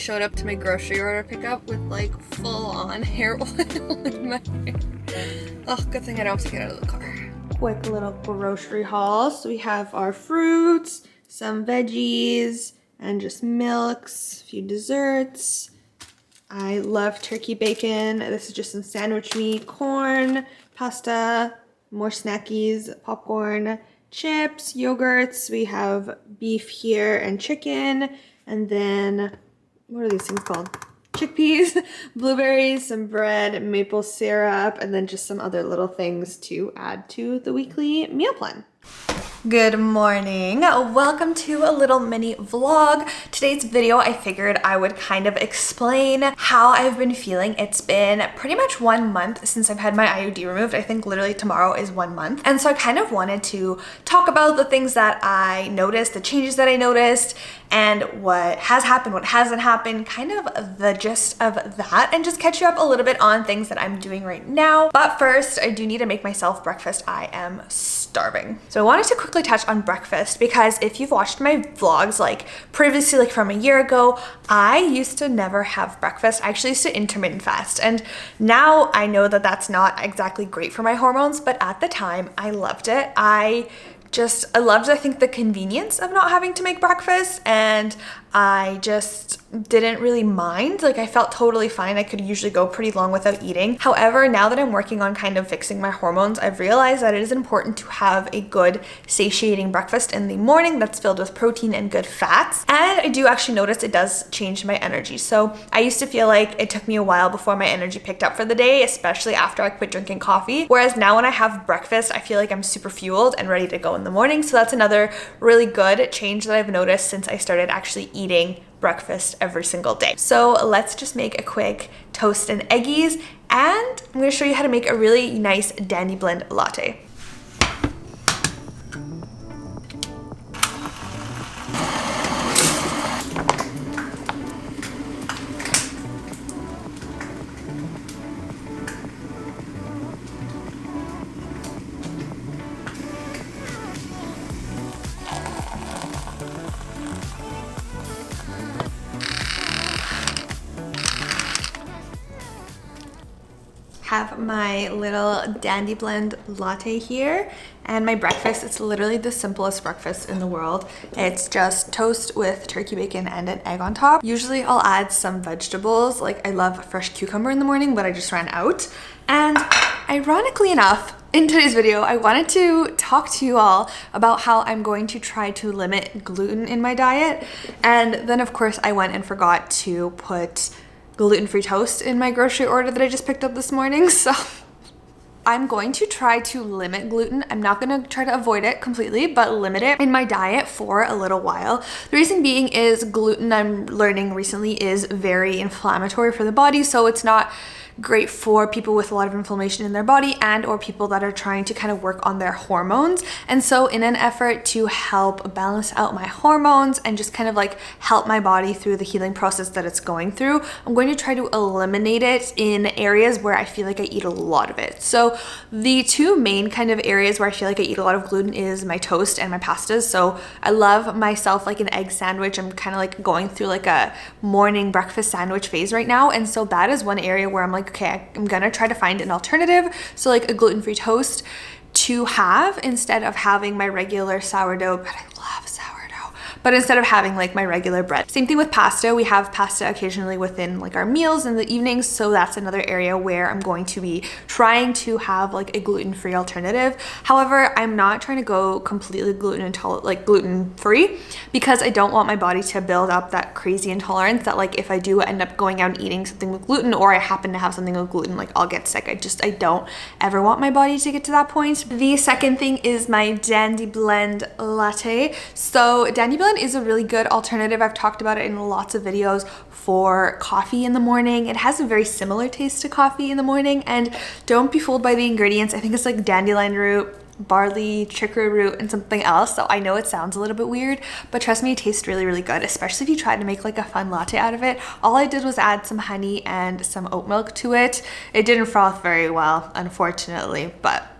showed up to my grocery order pickup with like full-on hair oil in my hair. Oh, good thing I don't have to get out of the car. Quick little grocery haul. So we have our fruits, some veggies, and just milks, a few desserts. I love turkey bacon. This is just some sandwich meat, corn, pasta, more snackies, popcorn, chips, yogurts. We have beef here and chicken. And then, what are these things called? Chickpeas, blueberries, some bread, maple syrup, and then just some other little things to add to the weekly meal plan. Good morning. Welcome to a little mini vlog. Today's video, I figured I would kind of explain how I've been feeling. It's been pretty much 1 month since I've had my IUD removed. I think literally tomorrow is 1 month. And so I kind of wanted to talk about the things that I noticed, the changes that I noticed, and what has happened, what hasn't happened, kind of the gist of that, and just catch you up a little bit on things that I'm doing right now. But first, I do need to make myself breakfast. I am starving. So I wanted to quickly touch on breakfast because if you've watched my vlogs like previously, like from a year ago, I used to never have breakfast. I actually used to intermittent fast, and now I know that that's not exactly great for my hormones, but at the time I loved it. I loved, I think, the convenience of not having to make breakfast, and I just didn't really mind. Like, I felt totally fine. I could usually go pretty long without eating. However, now that I'm working on kind of fixing my hormones, I've realized that it is important to have a good satiating breakfast in the morning that's filled with protein and good fats. And I do actually notice it does change my energy. So I used to feel like it took me a while before my energy picked up for the day, especially after I quit drinking coffee. Whereas now when I have breakfast, I feel like I'm super fueled and ready to go in the morning. So that's another really good change that I've noticed since I started actually eating breakfast every single day. So let's just make a quick toast and eggies, and I'm going to show you how to make a really nice dandy blend latte. Have my little dandy blend latte here, and my breakfast, it's literally the simplest breakfast in the world. It's just toast with turkey bacon and an egg on top. Usually I'll add some vegetables, like I love fresh cucumber in the morning, but I just ran out. And ironically enough, in today's video, I wanted to talk to you all about how I'm going to try to limit gluten in my diet. And then of course I went and forgot to put gluten-free toast in my grocery order that I just picked up this morning. So I'm going to try to limit gluten. I'm not going to try to avoid it completely, but limit it in my diet for a little while. The reason being is gluten, I'm learning recently, is very inflammatory for the body. So it's not great for people with a lot of inflammation in their body and or people that are trying to kind of work on their hormones. And so in an effort to help balance out my hormones and just kind of like help my body through the healing process that it's going through, I'm going to try to eliminate it in areas where I feel like I eat a lot of it. So the two main kind of areas where I feel like I eat a lot of gluten is my toast and my pastas. So I love myself like an egg sandwich. I'm kind of like going through like a morning breakfast sandwich phase right now. And so that is one area where I'm like, okay, I'm gonna try to find an alternative. So like a gluten-free toast to have instead of having my regular sourdough, but I love sourdough. But instead of having like my regular bread. Same thing with pasta. We have pasta occasionally within like our meals in the evenings. So that's another area where I'm going to be trying to have like a gluten-free alternative. However, I'm not trying to go completely gluten-free because I don't want my body to build up that crazy intolerance that like if I do end up going out and eating something with gluten, or I happen to have something with gluten, like I'll get sick. I don't ever want my body to get to that point. The second thing is my dandy blend latte. So dandy blend is a really good alternative. I've talked about it in lots of videos for coffee in the morning. It has a very similar taste to coffee in the morning, and don't be fooled by the ingredients. I think it's like dandelion root, barley, chicory root, and something else. So I know it sounds a little bit weird, but trust me, it tastes really, really good, especially if you try to make like a fun latte out of it. All I did was add some honey and some oat milk to it. It didn't froth very well, unfortunately, but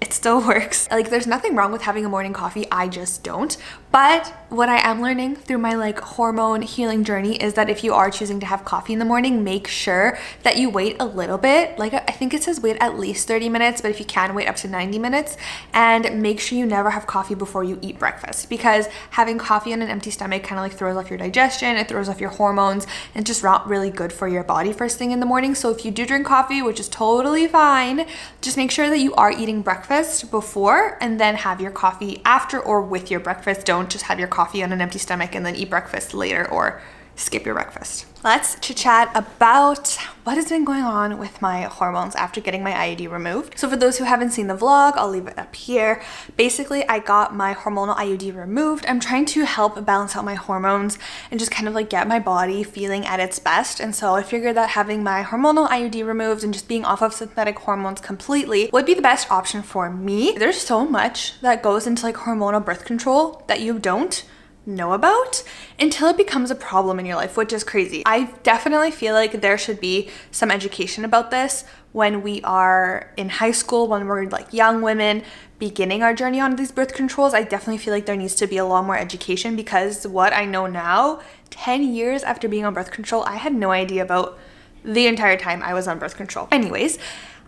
it still works. Like, there's nothing wrong with having a morning coffee. I just don't. But what I am learning through my like hormone healing journey is that if you are choosing to have coffee in the morning, make sure that you wait a little bit. Like I think it says wait at least 30 minutes, but if you can, wait up to 90 minutes, and make sure you never have coffee before you eat breakfast, because having coffee on an empty stomach kind of like throws off your digestion, it throws off your hormones, and just not really good for your body first thing in the morning. So if you do drink coffee, which is totally fine, just make sure that you are eating breakfast before and then have your coffee after or with your breakfast. Don't just have your coffee on an empty stomach and then eat breakfast later, or skip your breakfast. Let's chit chat about what has been going on with my hormones after getting my IUD removed. So for those who haven't seen the vlog, I'll leave it up here. Basically, I got my hormonal IUD removed. I'm trying to help balance out my hormones and just kind of like get my body feeling at its best. And so I figured that having my hormonal IUD removed and just being off of synthetic hormones completely would be the best option for me. There's so much that goes into like hormonal birth control that you don't know about until it becomes a problem in your life, which is crazy. I definitely feel like there should be some education about this when we are in high school, when we're like young women beginning our journey on these birth controls. I definitely feel like there needs to be a lot more education, because what I know now, 10 years after being on birth control, I had no idea about the entire time I was on birth control. Anyways,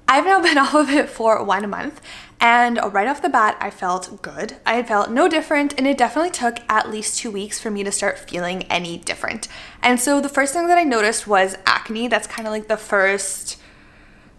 I've now been off of it for 1 month, and right off the bat, I felt good. I felt no different, and it definitely took at least 2 weeks for me to start feeling any different. And so the first thing that I noticed was acne. That's kind of like the first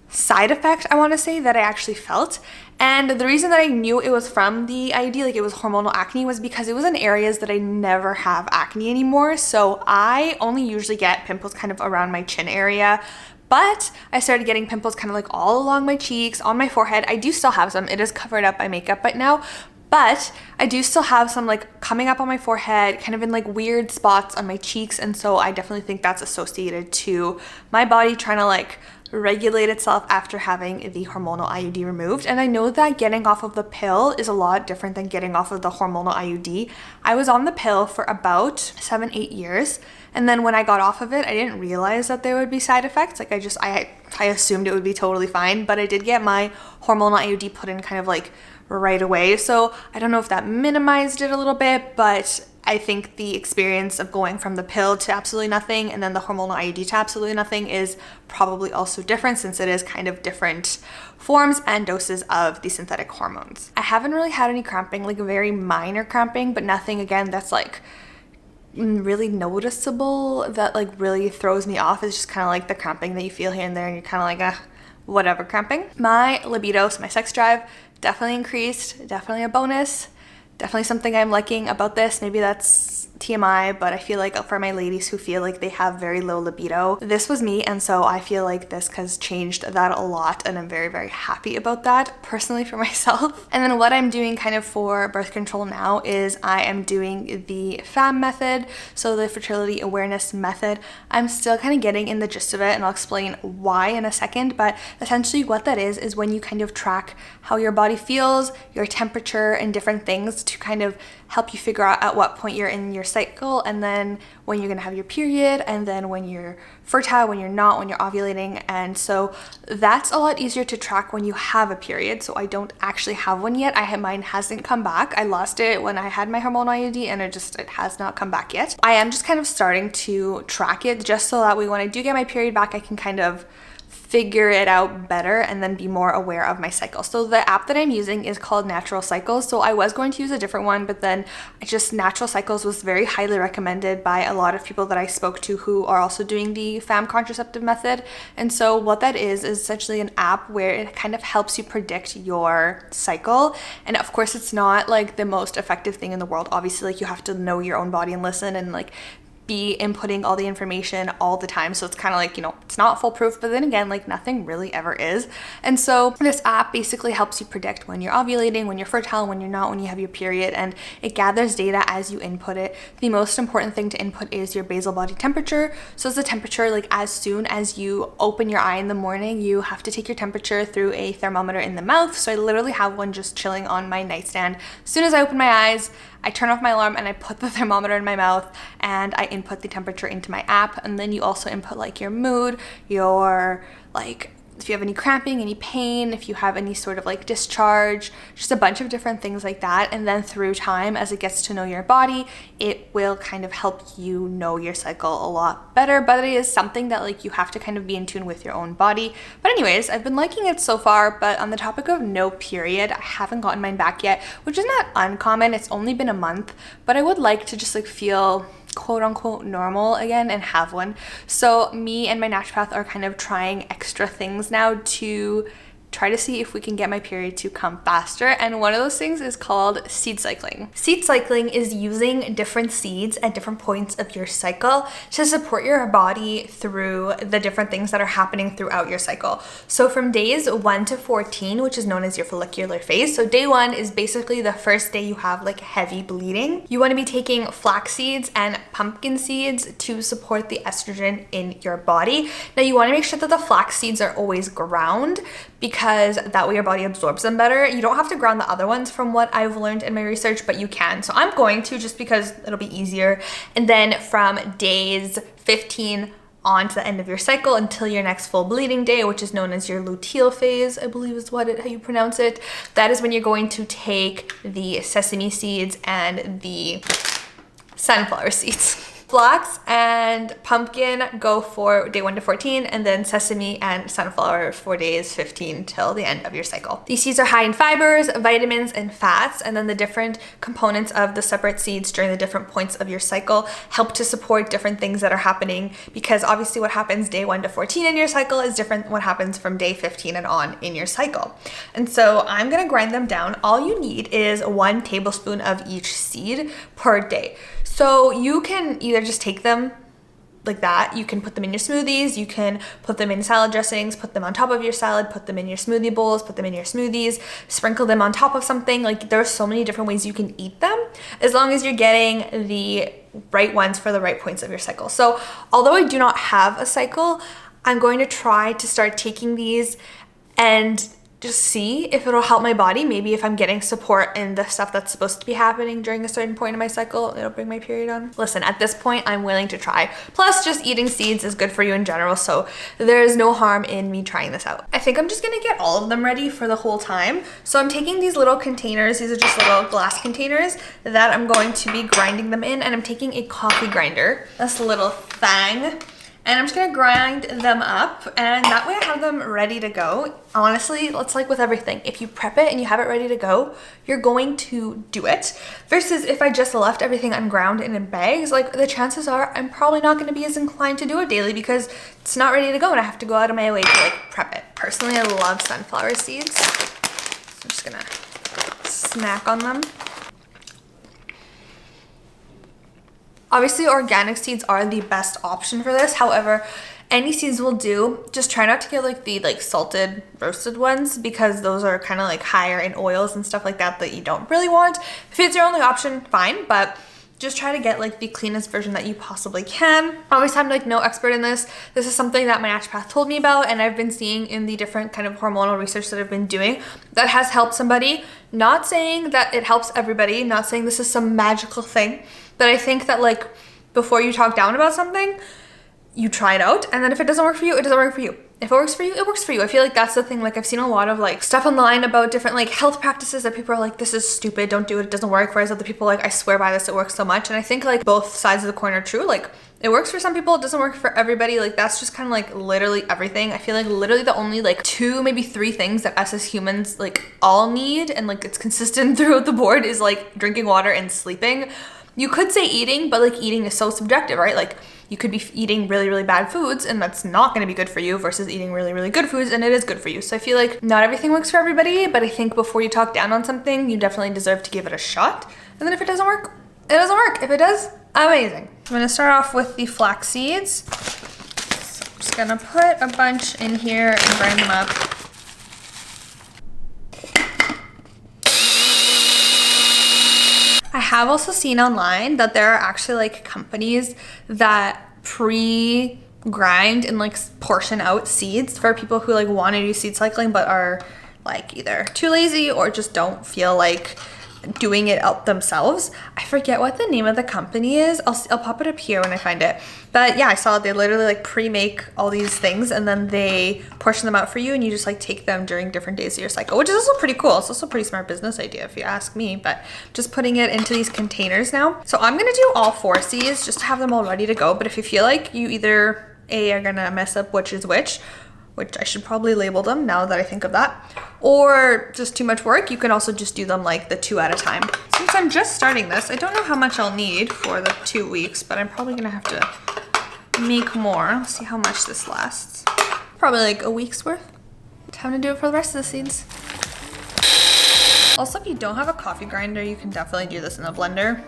side effect, I want to say, that I actually felt. And the reason that I knew it was from the IUD, like it was hormonal acne, was because it was in areas that I never have acne anymore. So I only usually get pimples kind of around my chin area, but I started getting pimples kind of like all along my cheeks, on my forehead. I do still have some. It is covered up by makeup right now, but I do still have some like coming up on my forehead, kind of in like weird spots on my cheeks. And so I definitely think that's associated to my body trying to like regulate itself after having the hormonal IUD removed. And I know that getting off of the pill is a lot different than getting off of the hormonal IUD. I was on the pill for about 7-8 years. And then when I got off of it, I didn't realize that there would be side effects. Like I assumed it would be totally fine, but I did get my hormonal IUD put in kind of like right away. So I don't know if that minimized it a little bit, but I think the experience of going from the pill to absolutely nothing and then the hormonal IUD to absolutely nothing is probably also different, since it is kind of different forms and doses of the synthetic hormones. I haven't really had any cramping, like very minor cramping, but nothing again that's like really noticeable that like really throws me off. It's just kind of like the cramping that you feel here and there, and you're kind of like whatever cramping. My libido, so my sex drive, definitely increased. Definitely a bonus. Definitely something I'm liking about this. Maybe that's TMI, but I feel like for my ladies who feel like they have very low libido, this was me, and so I feel like this has changed that a lot, and I'm very, very happy about that personally for myself. And then what I'm doing kind of for birth control now is I am doing the FAM method, so the fertility awareness method. I'm still kind of getting in the gist of it, and I'll explain why in a second, but essentially what that is when you kind of track how your body feels, your temperature, and different things to kind of help you figure out at what point you're in your cycle, and then when you're gonna have your period, and then when you're fertile, when you're not, when you're ovulating. And so that's a lot easier to track when you have a period. So I don't actually have one yet. Mine hasn't come back. I lost it when I had my hormonal IUD, and it has not come back yet. I am just kind of starting to track it just so that way when I do get my period back, I can kind of figure it out better and then be more aware of my cycle. So the app that I'm using is called Natural Cycles. So I was going to use a different one, but then Natural Cycles was very highly recommended by a lot of people that I spoke to who are also doing the FAM contraceptive method. And so what that is essentially an app where it kind of helps you predict your cycle. And of course, it's not like the most effective thing in the world. Obviously, like you have to know your own body and listen and like be inputting all the information all the time. So it's kind of like, it's not foolproof, but then again, like nothing really ever is. And so this app basically helps you predict when you're ovulating, when you're fertile, when you're not, when you have your period, and it gathers data as you input it. The most important thing to input is your basal body temperature. So it's the temperature, like as soon as you open your eye in the morning, you have to take your temperature through a thermometer in the mouth. So I literally have one just chilling on my nightstand. As soon as I open my eyes, I turn off my alarm and I put the thermometer in my mouth and I input the temperature into my app. And then you also input like your mood, your like if you have any cramping, any pain, if you have any sort of like discharge, just a bunch of different things like that. And then through time, as it gets to know your body, it will kind of help you know your cycle a lot better. But it is something that like you have to kind of be in tune with your own body. But anyways, I've been liking it so far. But on the topic of no period, I haven't gotten mine back yet, which is not uncommon. It's only been a month, but I would like to just like feel quote unquote normal again and have one. So me and my naturopath are kind of trying extra things now to try to see if we can get my period to come faster. And one of those things is called seed cycling. Seed cycling is using different seeds at different points of your cycle to support your body through the different things that are happening throughout your cycle. So from days 1 to 14, which is known as your follicular phase. So day 1 is basically the first day you have like heavy bleeding. You want to be taking flax seeds and pumpkin seeds to support the estrogen in your body. Now you want to make sure that the flax seeds are always ground, because that way your body absorbs them better. You don't have to ground the other ones from what I've learned in my research, but you can. So I'm going to, just because it'll be easier. And then from days 15 on to the end of your cycle until your next full bleeding day, which is known as your luteal phase, I believe is how you pronounce it. That is when you're going to take the sesame seeds and the sunflower seeds. Flax and pumpkin go for day 1 to 14, and then sesame and sunflower for days 15 till the end of your cycle. These seeds are high in fibers, vitamins, and fats, and then the different components of the separate seeds during the different points of your cycle help to support different things that are happening, because obviously what happens day 1 to 14 in your cycle is different than what happens from day 15 and on in your cycle. And so I'm gonna grind them down. All you need is 1 tablespoon of each seed per day. So you can either just take them like that. You can put them in your smoothies, you can put them in salad dressings, put them on top of your salad, put them in your smoothie bowls, put them in your smoothies, sprinkle them on top of something. Like there are so many different ways you can eat them, as long as you're getting the right ones for the right points of your cycle. So although I do not have a cycle, I'm going to try to start taking these and just see if it'll help my body. Maybe if I'm getting support in the stuff that's supposed to be happening during a certain point in my cycle, it'll bring my period on. Listen, at this point, I'm willing to try. Plus, just eating seeds is good for you in general, so there's no harm in me trying this out. I think I'm just gonna get all of them ready for the whole time. So I'm taking these little containers, these are just little glass containers that I'm going to be grinding them in, and I'm taking a coffee grinder, this little thing. And I'm just gonna grind them up, and that way I have them ready to go. Honestly, it's like with everything. If you prep it and you have it ready to go, you're going to do it. Versus if I just left everything unground and in bags, like the chances are I'm probably not gonna be as inclined to do it daily because it's not ready to go and I have to go out of my way to like prep it. Personally, I love sunflower seeds. So I'm just gonna snack on them. Obviously, organic seeds are the best option for this. However, any seeds will do. Just try not to get like the salted roasted ones, because those are kind of like higher in oils and stuff like that you don't really want. If it's your only option, fine, but just try to get like the cleanest version that you possibly can. Obviously, I'm like no expert in this. This is something that my naturopath told me about, and I've been seeing in the different kind of hormonal research that I've been doing that has helped somebody. Not saying that it helps everybody, not saying this is some magical thing, but I think that like before you talk down about something, you try it out, and then if it doesn't work for you, it doesn't work for you. If it works for you, it works for you. I feel like that's the thing. Like I've seen a lot of like stuff online about different like health practices that people are like, this is stupid, don't do it, it doesn't work. Whereas other people are like, I swear by this, it works so much. And I think like both sides of the coin are true. Like it works for some people, it doesn't work for everybody. Like that's just kind of like literally everything. I feel like literally the only like 2, maybe 3 things that us as humans like all need, and like it's consistent throughout the board, is like drinking water and sleeping. You could say eating, but like eating is so subjective, right? Like you could be eating really, really bad foods and that's not gonna be good for you, versus eating really, really good foods and it is good for you. So I feel like not everything works for everybody, but I think before you talk down on something, you definitely deserve to give it a shot. And then if it doesn't work, it doesn't work. If it does, amazing. I'm gonna start off with the flax seeds. So I'm just gonna put a bunch in here and grind them up. I have also seen online that there are actually like companies that pre-grind and like portion out seeds for people who like want to do seed cycling but are like either too lazy or just don't feel like doing it out themselves. I forget what the name of the company is. I'll pop it up here when I find it. But yeah, I saw they literally like pre-make all these things and then they portion them out for you and you just like take them during different days of your cycle, which is also pretty cool. It's also a pretty smart business idea if you ask me, but just putting it into these containers now. So I'm gonna do all 4 C's just to have them all ready to go. But if you feel like you either are gonna mess up which is which I should probably label them now that I think of that, or just too much work, you can also just do them like the 2 at a time. Since I'm just starting this, I don't know how much I'll need for the 2 weeks, but I'm probably gonna have to make more. Let's see how much this lasts. Probably like a week's worth. Time to do it for the rest of the seeds. Also, if you don't have a coffee grinder, you can definitely do this in a blender.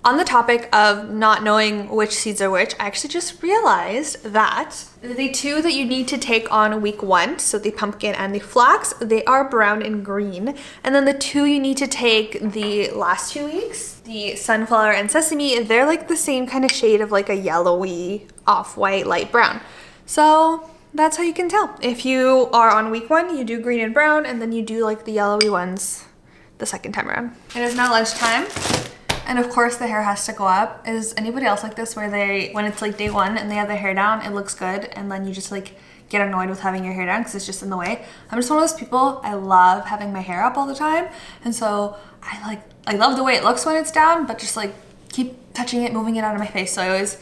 On the topic of not knowing which seeds are which, I actually just realized that the 2 that you need to take on week 1, so the pumpkin and the flax, they are brown and green. And then the 2 you need to take the last 2 weeks, the sunflower and sesame, they're like the same kind of shade of like a yellowy, off-white, light brown. So that's how you can tell. If you are on week 1, you do green and brown, and then you do like the yellowy ones the second time around. It is now lunchtime. And of course the hair has to go up. Is anybody else like this where when it's like day 1 and they have their hair down, it looks good and then you just like get annoyed with having your hair down because it's just in the way? I'm just one of those people, I love having my hair up all the time. And so I love the way it looks when it's down, but just like keep touching it, moving it out of my face. So I always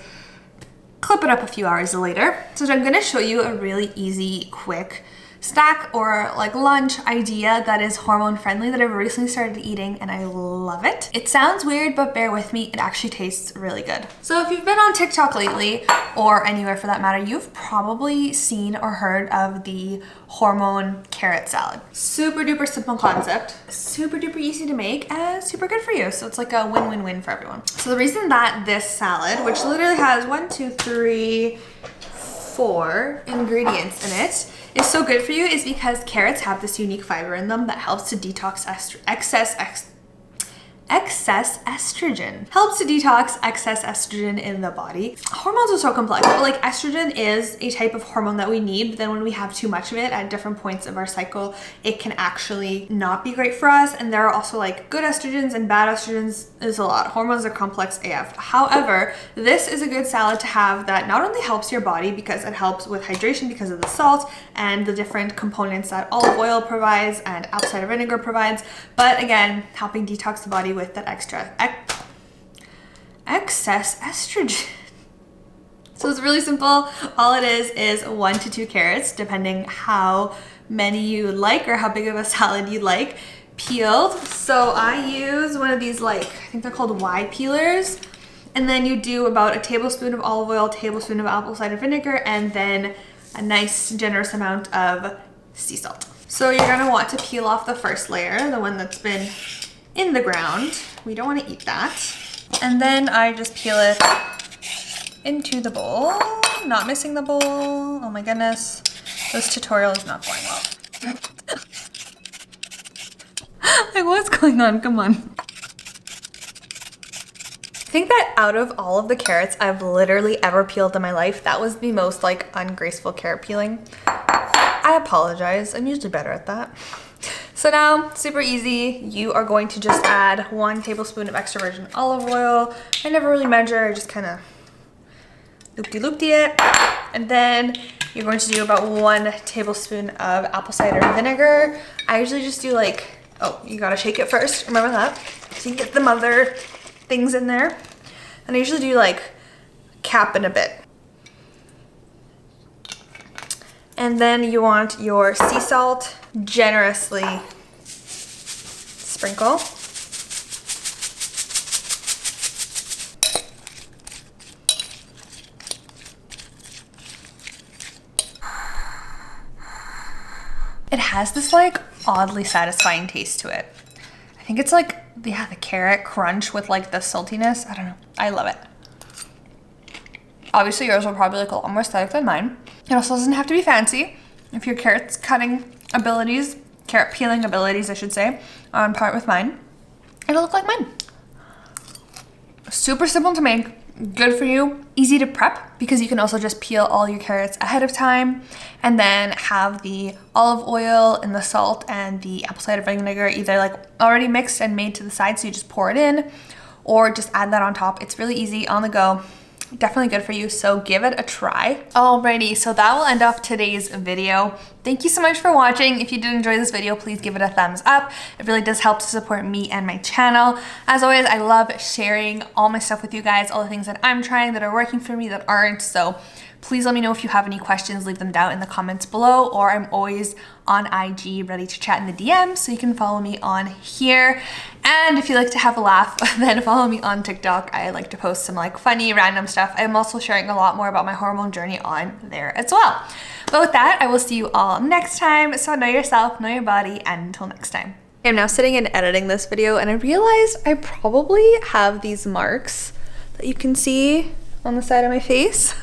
clip it up a few hours later. So I'm gonna show you a really easy, quick snack or like lunch idea that is hormone friendly that I've recently started eating and I love it. It sounds weird, but bear with me, it actually tastes really good. So if you've been on TikTok lately, or anywhere for that matter, you've probably seen or heard of the Hormone carrot salad. Super duper simple concept, super duper easy to make, and super good for you. So it's like a win-win-win for everyone. So the reason that this salad, which literally has 1, 2, 3, 4 ingredients in it, is so good for you is because carrots have this unique fiber in them that helps to detox excess estrogen. Helps to detox excess estrogen in the body. Hormones are so complex, but like estrogen is a type of hormone that we need, but then when we have too much of it at different points of our cycle, it can actually not be great for us. And there are also like good estrogens and bad estrogens. Is a lot. Hormones are complex AF. However, this is a good salad to have that not only helps your body because it helps with hydration because of the salt and the different components that olive oil provides and apple cider vinegar provides, but again, helping detox the body with that excess estrogen. So it's really simple. All it is 1 to 2 carrots, depending how many you like or how big of a salad you like, peeled. So I use one of these, like, I think they're called Y peelers. And then you do about a tablespoon of olive oil, tablespoon of apple cider vinegar, and then a nice generous amount of sea salt. So you're gonna want to peel off the first layer, the one that's been in the ground. We don't want to eat that. And then I just peel it into the bowl. Not missing the bowl. Oh my goodness. This tutorial is not going well. Like, what's going on? Come on. I think that out of all of the carrots I've literally ever peeled in my life, that was the most like ungraceful carrot peeling. I apologize. I'm usually better at that. So now, super easy, you are going to just add 1 tablespoon of extra virgin olive oil. I never really measure, I just kind of loop-de-loop-de it. And then you're going to do about 1 tablespoon of apple cider vinegar. I usually just do like, oh, you gotta shake it first, remember that, so you can get the other things in there. And I usually do like cap and a bit. And then you want your sea salt, generously sprinkle. It has this like oddly satisfying taste to it. I think it's like, yeah, the carrot crunch with like the saltiness. I don't know. I love it. Obviously yours will probably look a lot more aesthetic than mine. It also doesn't have to be fancy. If your carrot peeling abilities, I should say, are on par with mine, it'll look like mine. Super simple to make, good for you. Easy to prep because you can also just peel all your carrots ahead of time and then have the olive oil and the salt and the apple cider vinegar either like already mixed and made to the side, so you just pour it in, or just add that on top. It's really easy, on the go. Definitely good for you, so give it a try. Alrighty, so that will end off today's video. Thank you so much for watching. If you did enjoy this video, please give it a thumbs up. It really does help to support me and my channel. As always, I love sharing all my stuff with you guys, all the things that I'm trying that are working for me that aren't. So please let me know if you have any questions, leave them down in the comments below, or I'm always on IG ready to chat in the DMs, so you can follow me on here. And if you like to have a laugh, then follow me on TikTok. I like to post some like funny random stuff. I'm also sharing a lot more about my hormone journey on there as well. But with that, I will see you all next time. So know yourself, know your body, and until next time. I'm now sitting and editing this video, and I realized I probably have these marks that you can see on the side of my face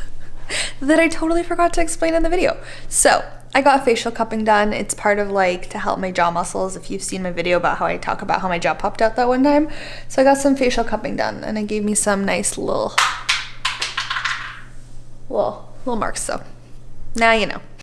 that I totally forgot to explain in the video. So I got facial cupping done. It's part of like to help my jaw muscles. If you've seen my video about how I talk about how my jaw popped out that one time. So I got some facial cupping done, and it gave me some nice little marks. So now you know.